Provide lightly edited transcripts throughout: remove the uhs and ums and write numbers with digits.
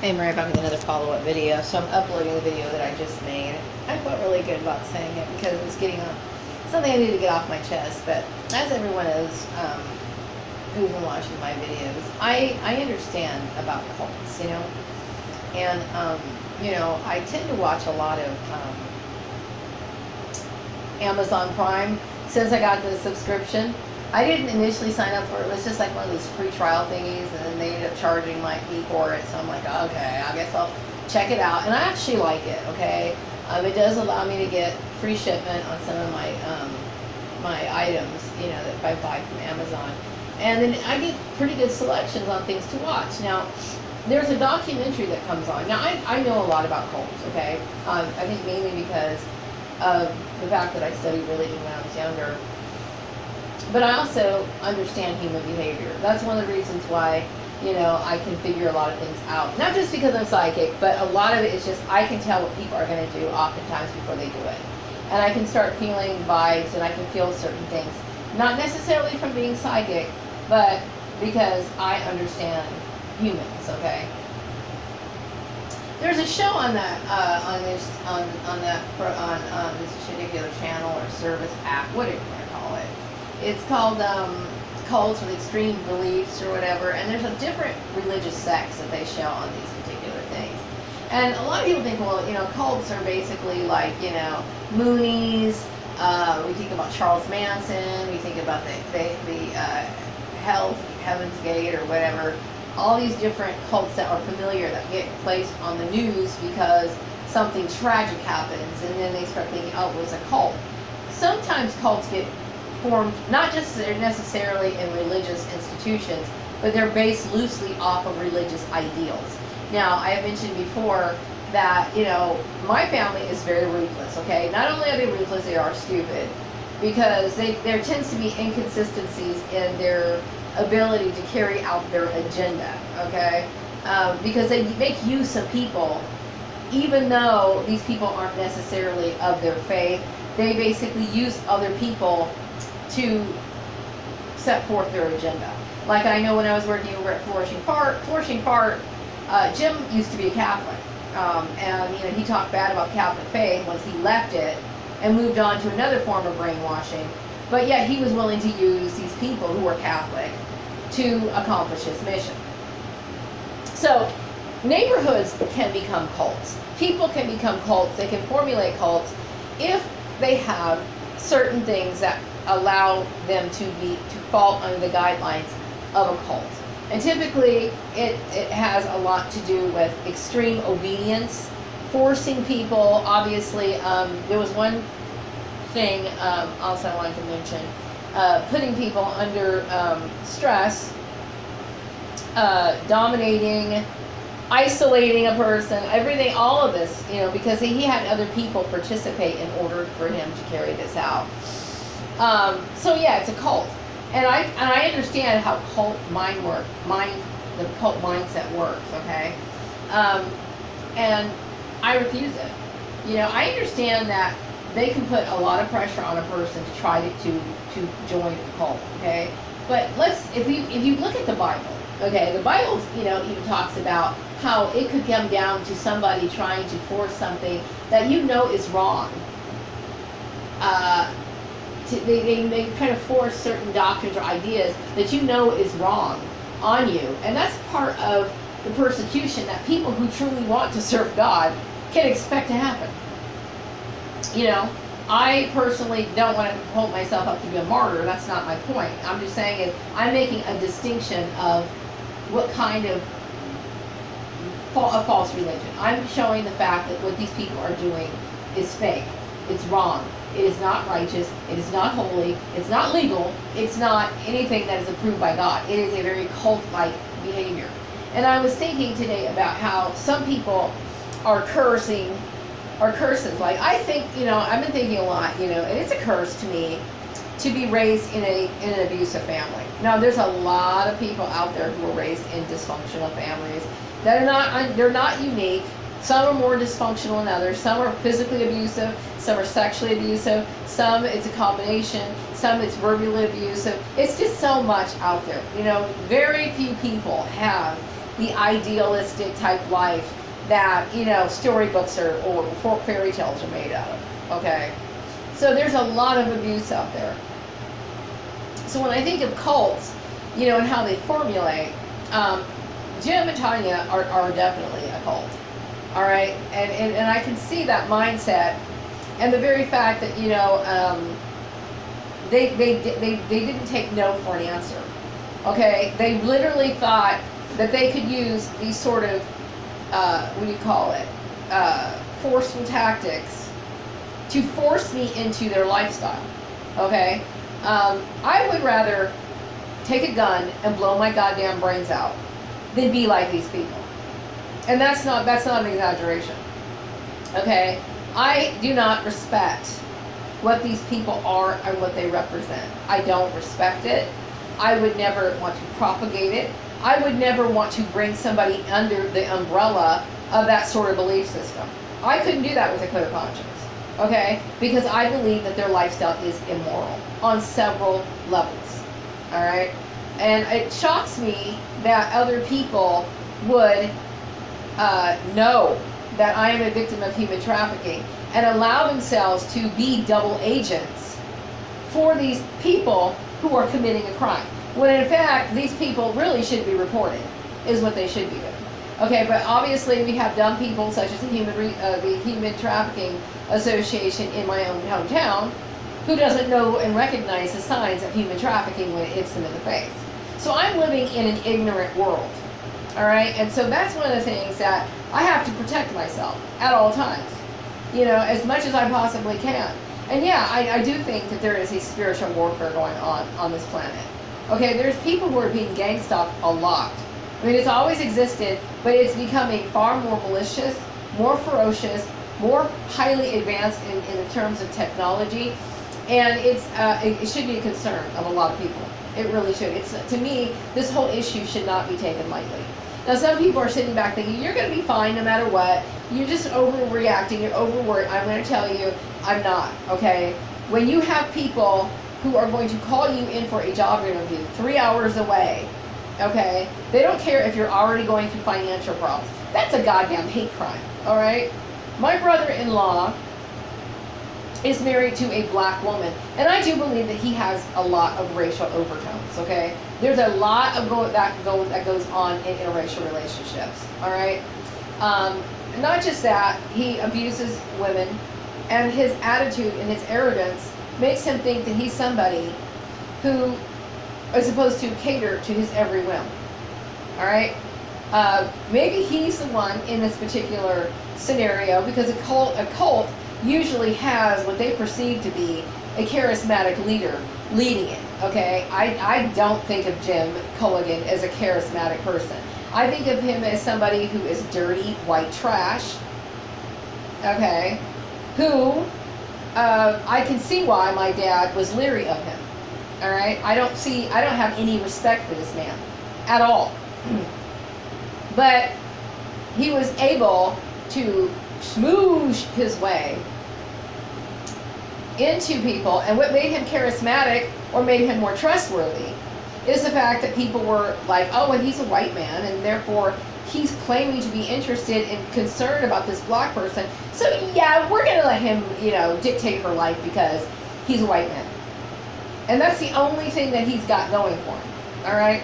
Hey, Mary, back with another follow-up video. So I'm uploading the video that I just made. I felt really good about saying it because it was getting something I needed to get off my chest. But as everyone is who's been watching my videos, I understand about cults, and I tend to watch a lot of Amazon Prime since I got the subscription. I didn't initially sign up for it. It was just like one of those free trial thingies, and then they ended up charging my fee for it. So I'm like, okay, I guess I'll check it out. And I actually like it, okay? It does allow me to get free shipment on some of my items, that if I buy from Amazon. And then I get pretty good selections on things to watch. Now, there's a documentary that comes on. Now, I know a lot about cults, okay? I think mainly because of the fact that I studied religion when I was younger. But I also understand human behavior. That's one of the reasons why, I can figure a lot of things out. Not just because I'm psychic, but a lot of it is just I can tell what people are going to do oftentimes before they do it. And I can start feeling vibes and I can feel certain things. Not necessarily from being psychic, but because I understand humans, okay? There's a show on that on this particular channel or service app, whatever you want to call it. It's called Cults with Extreme Beliefs or whatever, and there's a different religious sects that they show on these particular things. And a lot of people think, well, cults are basically like, Moonies. We think about Charles Manson. We think about the Heaven's Gate or whatever. All these different cults that are familiar that get placed on the news because something tragic happens, and then they start thinking, oh, it was a cult. Sometimes cults get formed not just necessarily in religious institutions, but they're based loosely off of religious ideals. Now, I have mentioned before that, my family is very ruthless, okay? Not only are they ruthless, they are stupid, because there tends to be inconsistencies in their ability to carry out their agenda, okay? Because they make use of people, even though these people aren't necessarily of their faith. They basically use other people to set forth their agenda. Like I know when I was working over at Flourishing Fart, Jim used to be a Catholic, and he talked bad about Catholic faith once he left it and moved on to another form of brainwashing. But yet he was willing to use these people who were Catholic to accomplish his mission. So neighborhoods can become cults. People can become cults. They can formulate cults if they have certain things that allow them to fall under the guidelines of a cult. And typically it has a lot to do with extreme obedience, forcing people. Obviously, there was one thing also I wanted to mention, putting people under stress, dominating, isolating a person, everything, all of this, because he had other people participate in order for him to carry this out. So yeah, it's a cult, and I understand how the cult mindset works. Okay, and I refuse it. I understand that they can put a lot of pressure on a person to try to join the cult. Okay, but if you look at the Bible, okay, the Bible even talks about how it could come down to somebody trying to force something that is wrong. They kind of force certain doctrines or ideas that is wrong on you. And that's part of the persecution that people who truly want to serve God can expect to happen. I personally don't want to hold myself up to be a martyr. That's not my point. I'm just saying I'm making a distinction of what kind of a false religion. I'm showing the fact that what these people are doing is fake. It's wrong. It is not righteous. It is not holy. It's not legal. It's not anything that is approved by God. It is a very cult-like behavior. And I was thinking today about how some people are curses. Like, I think, I've been thinking a lot, and it's a curse to me to be raised in an abusive family. Now, there's a lot of people out there who are raised in dysfunctional families that they're not unique. Some are more dysfunctional than others. Some are physically abusive. Some are sexually abusive. Some it's a combination. Some it's verbally abusive. It's just so much out there. Very few people have the idealistic type life that, storybooks or fairy tales are made out of. Okay? So there's a lot of abuse out there. So when I think of cults, and how they formulate, Jim and Tanya are definitely a cult. All right? And I can see that mindset, and the very fact that, they didn't take no for an answer. Okay? They literally thought that they could use these sort of, forceful tactics to force me into their lifestyle. Okay? I would rather take a gun and blow my goddamn brains out than be like these people. And that's not an exaggeration. Okay? I do not respect what these people are and what they represent. I don't respect it. I would never want to propagate it. I would never want to bring somebody under the umbrella of that sort of belief system. I couldn't do that with a clear conscience. Okay? Because I believe that their lifestyle is immoral on several levels. Alright? And it shocks me that other people would know that I am a victim of human trafficking and allow themselves to be double agents for these people who are committing a crime. When in fact, these people really should be reported, is what they should be doing. Okay, but obviously we have dumb people such as the Human Trafficking Association in my own hometown who doesn't know and recognize the signs of human trafficking when it hits them in the face. So I'm living in an ignorant world. All right, and so that's one of the things that I have to protect myself at all times, as much as I possibly can. And yeah, I do think that there is a spiritual warfare going on this planet. Okay, there's people who are being gang stalked a lot. I mean, it's always existed, but it's becoming far more malicious, more ferocious, more highly advanced in terms of technology, and it should be a concern of a lot of people. It really should. To me, this whole issue should not be taken lightly. Now, some people are sitting back thinking, you're going to be fine no matter what. You're just overreacting. You're overworried. I'm going to tell you, I'm not, okay? When you have people who are going to call you in for a job interview 3 hours away, okay? They don't care if you're already going through financial problems. That's a goddamn hate crime, all right? My brother-in-law is married to a black woman, and I do believe that he has a lot of racial overtones, okay? There's a lot of that goes on in interracial relationships, all right? Not just that, he abuses women, and his attitude and his arrogance makes him think that he's somebody who is supposed to cater to his every whim, all right? Maybe he's the one in this particular scenario because a cult usually has what they perceive to be a charismatic leader leading it, okay? I don't think of Jim Culligan as a charismatic person. I think of him as somebody who is dirty, white trash, okay? Who, I can see why my dad was leery of him, all right? I don't have any respect for this man at all. But he was able to smoosh his way into people, and what made him charismatic or made him more trustworthy is the fact that people were like, oh, well, he's a white man, and therefore he's claiming to be interested and concerned about this black person, so yeah, we're going to let him, dictate her life because he's a white man. And that's the only thing that he's got going for him, all right?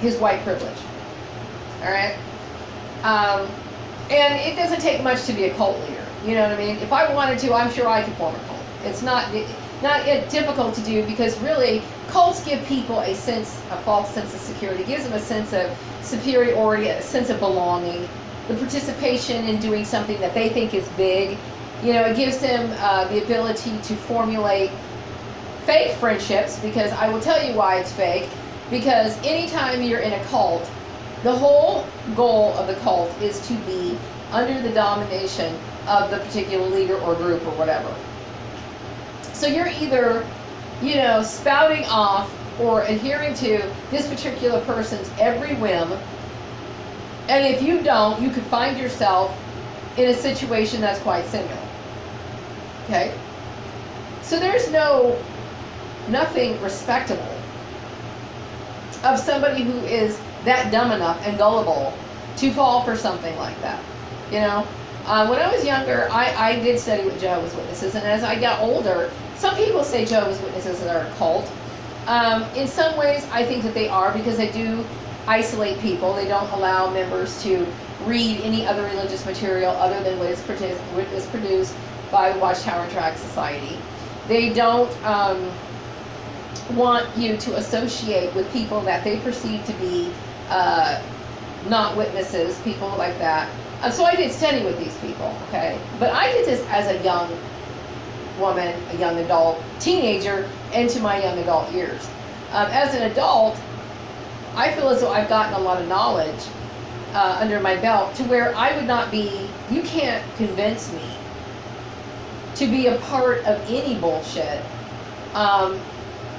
His white privilege, all right? And it doesn't take much to be a cult leader, you know what I mean? If I wanted to, I'm sure I could form a cult. It's not difficult to do because really cults give people a false sense of security. It gives them a sense of superiority, a sense of belonging, the participation in doing something that they think is big. It gives them the ability to formulate fake friendships, because I will tell you why it's fake. Because anytime you're in a cult, the whole goal of the cult is to be under the domination of the particular leader or group or whatever. So you're either, spouting off or adhering to this particular person's every whim, and if you don't, you could find yourself in a situation that's quite similar. Okay? So there's nothing respectable of somebody who is that dumb enough and gullible to fall for something like that. You know, when I was younger, I did study with Jehovah's Witnesses, and as I got older, some people say Jehovah's Witnesses are a cult. In some ways, I think that they are, because they do isolate people. They don't allow members to read any other religious material other than what is produced by Watchtower and Tract Society. They don't want you to associate with people that they perceive to be not witnesses, people like that. So I did study with these people, okay? But I did this as a young woman, a young adult, teenager, into my young adult years. As an adult, I feel as though I've gotten a lot of knowledge under my belt to where I would not be, you can't convince me to be a part of any bullshit.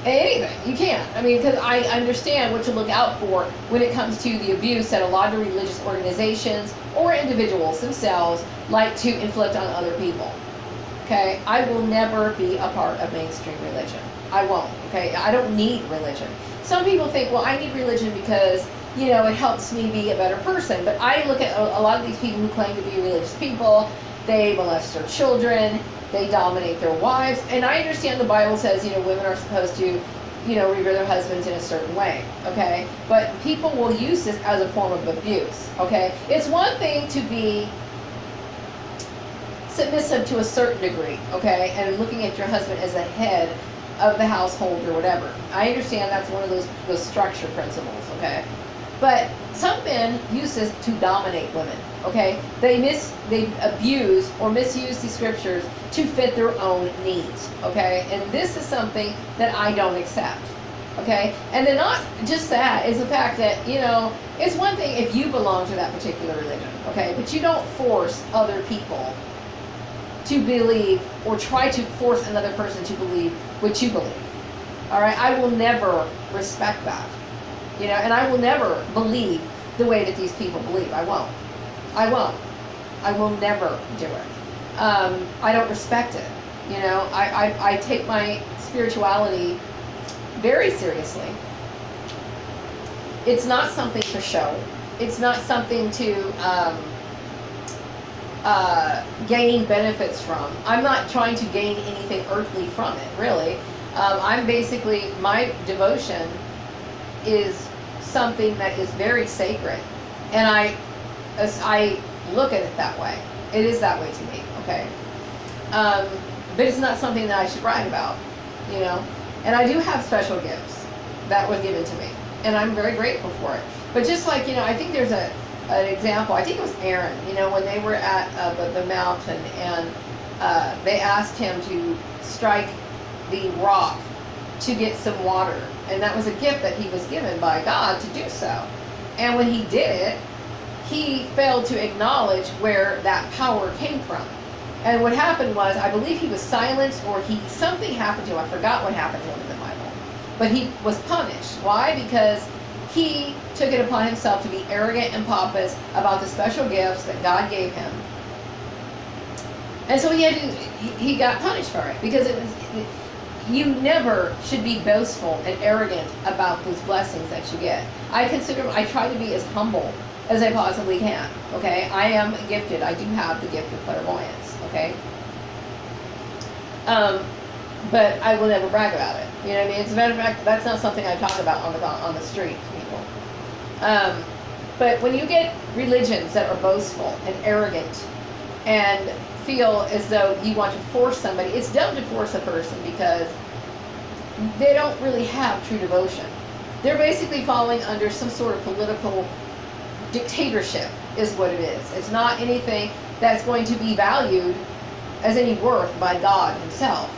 Anything. You can't. I mean, because I understand what to look out for when it comes to the abuse that a lot of religious organizations or individuals themselves like to inflict on other people. Okay? I will never be a part of mainstream religion. I won't. Okay? I don't need religion. Some people think, well, I need religion because, you know, it helps me be a better person. But I look at a lot of these people who claim to be religious people. They molest their children. They dominate their wives. And I understand the Bible says, you know, women are supposed to, you know, revere their husbands in a certain way. Okay? But people will use this as a form of abuse. Okay? It's one thing to be submissive to a certain degree. Okay? And looking at your husband as the head of the household or whatever. I understand that's one of those structure principles. Okay? But some men use this to dominate women. Okay, they abuse or misuse these scriptures to fit their own needs. Okay, and this is something that I don't accept. Okay, and then not just that is the fact that, you know, it's one thing if you belong to that particular religion. Okay, but you don't force other people to believe or try to force another person to believe what you believe. All right, I will never respect that. You know, and I will never believe the way that these people believe. I won't. I won't. I will never do it. I don't respect it. You know, I take my spirituality very seriously. It's not something to show. It's not something to gain benefits from. I'm not trying to gain anything earthly from it, really. I'm basically, my devotion is something that is very sacred. And I look at it that way. It is that way to me, okay? But it's not something that I should brag about, you know? And I do have special gifts that were given to me, and I'm very grateful for it. But just like, you know, I think there's an example, I think it was Aaron, you know, when they were at the mountain, and they asked him to strike the rock to get some water. And that was a gift that he was given by God to do so. And when he did it, he failed to acknowledge where that power came from. And what happened was, I believe he was silenced, or something happened to him. I forgot what happened to him in the Bible. But he was punished. Why? Because he took it upon himself to be arrogant and pompous about the special gifts that God gave him. And so he got punished for it, because you never should be boastful and arrogant about those blessings that you get. I try to be as humble as I possibly can. Okay, I am gifted. I do have the gift of clairvoyance. Okay, but I will never brag about it. You know what I mean? As a matter of fact, that's not something I talk about on the street to people. But when you get religions that are boastful and arrogant and feel as though you want to force somebody, it's dumb to force a person, because they don't really have true devotion. They're basically following under some sort of political dictatorship is what it is. It's not anything that's going to be valued as any worth by God himself.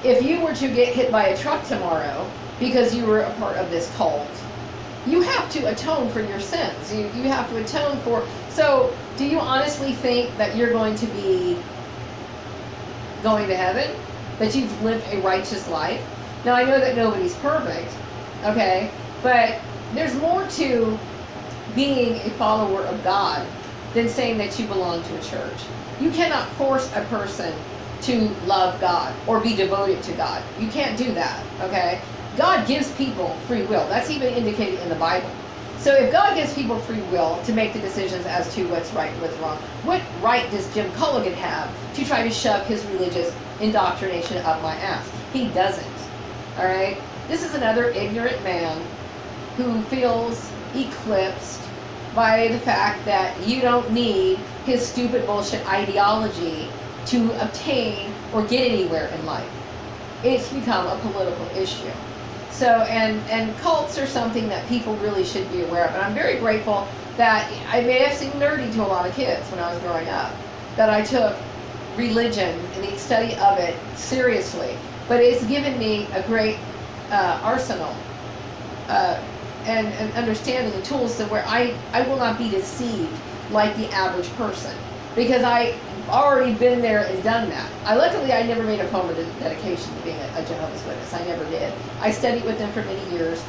If you were to get hit by a truck tomorrow because you were a part of this cult, you have to atone for your sins. You have to atone for... So, do you honestly think that you're going to be going to heaven? That you've lived a righteous life? Now, I know that nobody's perfect, okay? But there's more to being a follower of God than saying that you belong to a church. You cannot force a person to love God or be devoted to God. You can't do that, okay? God gives people free will. That's even indicated in the Bible. So if God gives people free will to make the decisions as to what's right and what's wrong, what right does Jim Culligan have to try to shove his religious indoctrination up my ass? He doesn't. All right? This is another ignorant man who feels eclipsed by the fact that you don't need his stupid bullshit ideology to obtain or get anywhere in life. It's become a political issue. So, and cults are something that people really should be aware of. And I'm very grateful that I may have seemed nerdy to a lot of kids when I was growing up, that I took religion and the study of it seriously. But it's given me a great arsenal and understanding and tools so where I will not be deceived like the average person. Because I already been there and done that. Luckily, I never made a formal dedication to being a Jehovah's Witness. I never did. I studied with them for many years.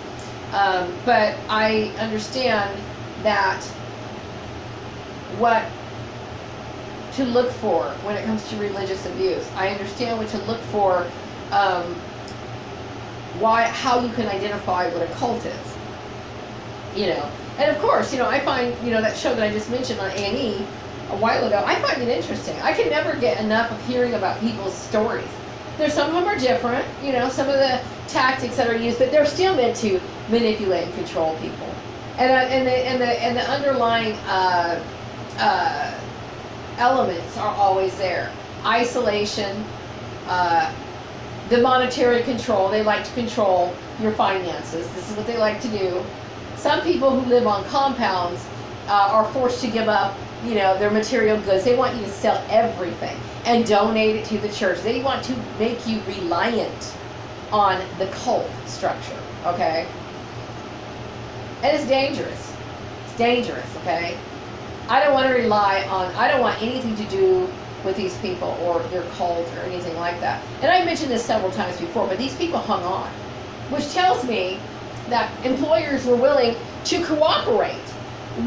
But I understand that what to look for when it comes to religious abuse. I understand what to look for, how you can identify what a cult is. You know, and of course, you know, I find, you know, that show that I just mentioned on A&E a while ago, I find it interesting. I can never get enough of hearing about people's stories. There's some of them are different, you know, some of the tactics that are used, but they're still meant to manipulate and control people. And the underlying elements are always there. Isolation, the monetary control. They like to control your finances. This is what they like to do. Some people who live on compounds are forced to give up, you know, their material goods. They want you to sell everything and donate it to the church. They want to make you reliant on the cult structure, okay? And it's dangerous. It's dangerous, okay? I don't want to I don't want anything to do with these people or their cult or anything like that. And I mentioned this several times before, but these people hung on, which tells me that employers were willing to cooperate,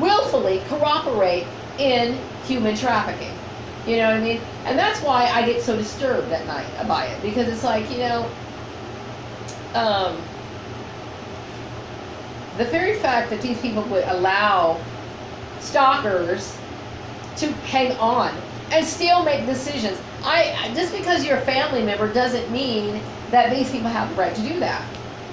willfully cooperate in human trafficking. You know what I mean? And that's why I get so disturbed at night by it, because it's like, you know, the very fact that these people would allow stalkers to hang on and still make decisions. Just because you're a family member doesn't mean that these people have the right to do that.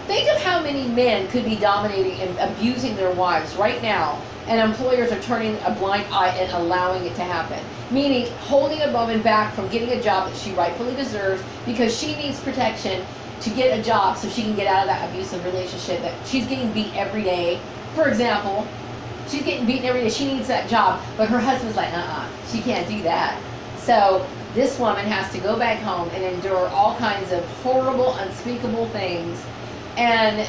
Think of how many men could be dominating and abusing their wives right now, and employers are turning a blind eye and allowing it to happen. Meaning holding a woman back from getting a job that she rightfully deserves because she needs protection to get a job so she can get out of that abusive relationship that she's getting beat every day. For example, she's getting beaten every day. She needs that job, but her husband's like, she can't do that. So this woman has to go back home and endure all kinds of horrible, unspeakable things, and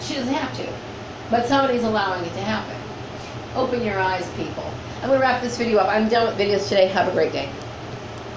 she doesn't have to. But somebody's allowing it to happen. Open your eyes, people. I'm going to wrap this video up. I'm done with videos today. Have a great day.